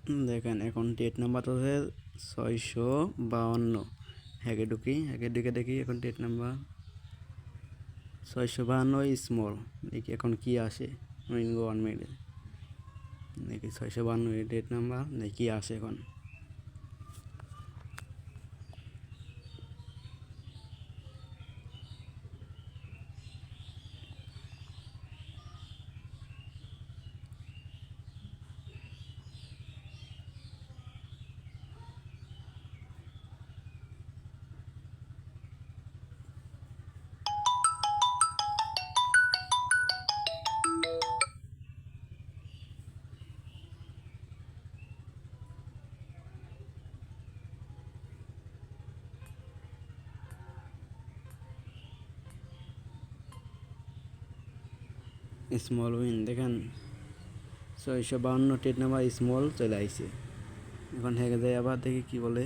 দেখেন এখন date number হচ্ছে 652। হ্যাকে ঢুকে দেখি এখন ডেট নাম্বার 652 স্মল। দেখি এখন কি আসে উইঙ্গো 1 মিনিটে। দেখি 652 ডেট নাম্বার দেখি কি আসে এখন। স্মল উইন দেখেন 652 ডেট নাম্বার স্মল চলে আইছে। এখন হ্যাকে যাই আবার দেখি কি বলে।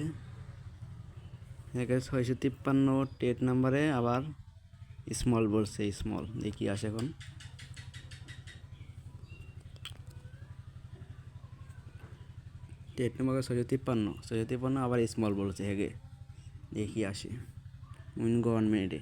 হ্যাকে 653 ডেট নাম্বারে আবার স্মল বলছে স্মল। দেখি আসে এখন। ডেট নাম্বার 653 আবার স্মল বলছে হ্যাকে। দেখি আসে উইঙ্গো 1 মিনিটে।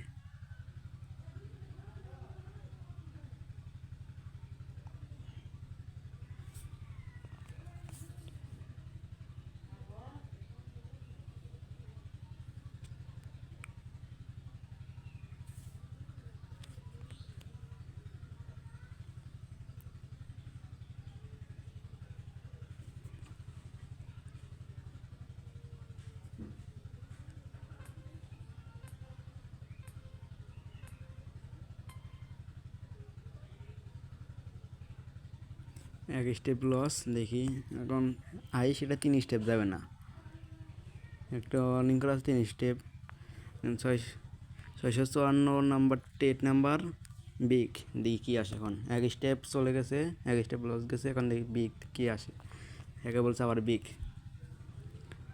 এক স্টেপ লস। দেখি এখন সেটা 3 স্টেপ যাবে না, একটা ওয়ার্নিং করা আছে 3 step. 654 number date number big. দেখি কি আসে এখন। এক স্টেপ চলে গেছে, এক স্টেপ লস গেছে, এখন দেখি বিগ কি আসে। হেকে বলছে আবার বিগ।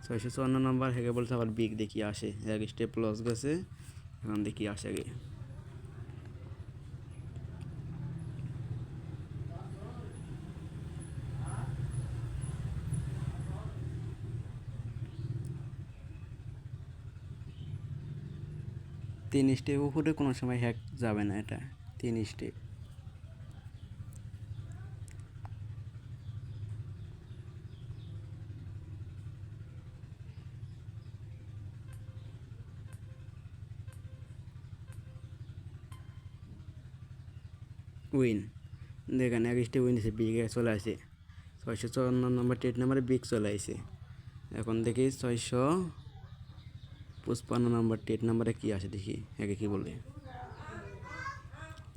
654 নাম্বার হেকে বলছে আবার বিগ। দেখি আসে, এক স্টেপ লস গেছে, এখন দেখি আসে আগে। তিন স্টেপ উপরে কোনো সময় হ্যাক যাবে না, এটা 3 স্টেপ। উইন দেখেন এক স্টেপ উইন আছে, বিগ চলে আসে। 654 নাম্বার ডেট নাম্বারে বিগ চলে আসে। এখন দেখি 655 নাম্বার ডেট নাম্বারে কি আসে দেখি হ্যাকে কি বলে।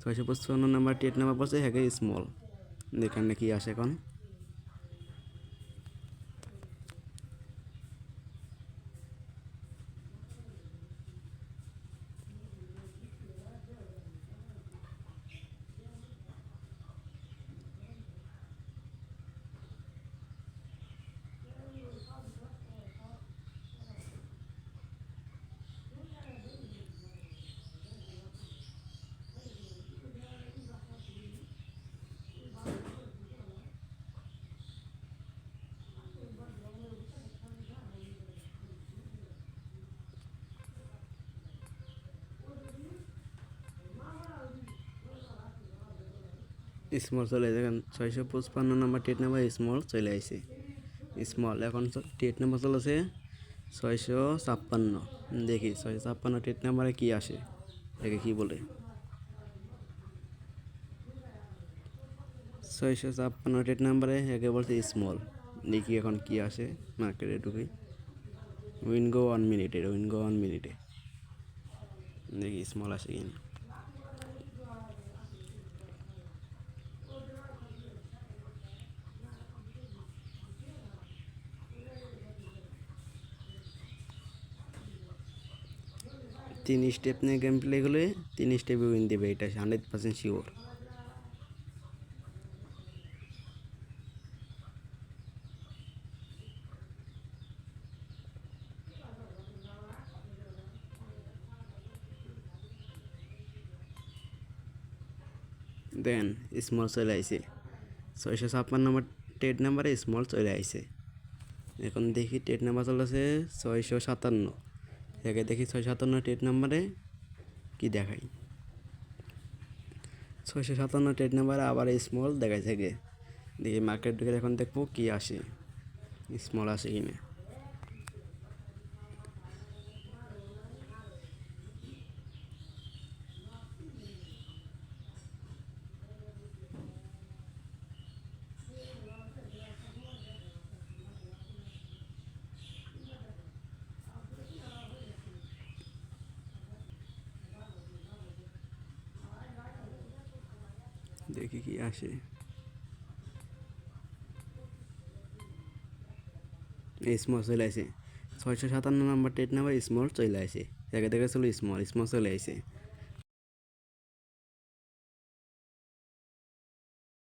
655 নাম্বার ডেট নাম্বার পড়ছে হ্যাকে স্মল। দেখেন না কি আসে এখন। স্মল চলে দেখেন 655 নাম্বার ডেট নাম্বার স্মল চলে আসে। স্মল এখন ডেট নাম্বার চলেছে 656। দেখি 656 ডেট নাম্বারে কি আসে দেখে কি বলে। 656 ডেট নাম্বারে একে বলছে স্মল। দেখি এখন কি আসে মার্কেটে ঢুকি। উইনগো 1 মিনিটে দেখি স্মল আসে কিনা। তিন স্টেপ নিয়ে গেম প্লে করলে 3 স্টেপে উইন দেবে, এটা 100% শিওর। দেন স্মল চলে আইছে 656 নম্বর ডেট নাম্বারে স্মল চলে আইছে। এখন দেখি টেট নাম্বার চলেছে 657। একে দেখি 657 টেট নাম্বারে কি দেখাই। 657 টেট নাম্বারে আবার স্মল দেখাইছে গে। দেখি মার্কেট ঢুকে এখন দেখবো কি আসে, স্মল আসে কিনা। দেখি কি আসে। স্মল চলে আসে 657 নাম্বার টেট নাম্বার স্মল চলে আসে। একে দেখে চলো স্মল চলে আসে।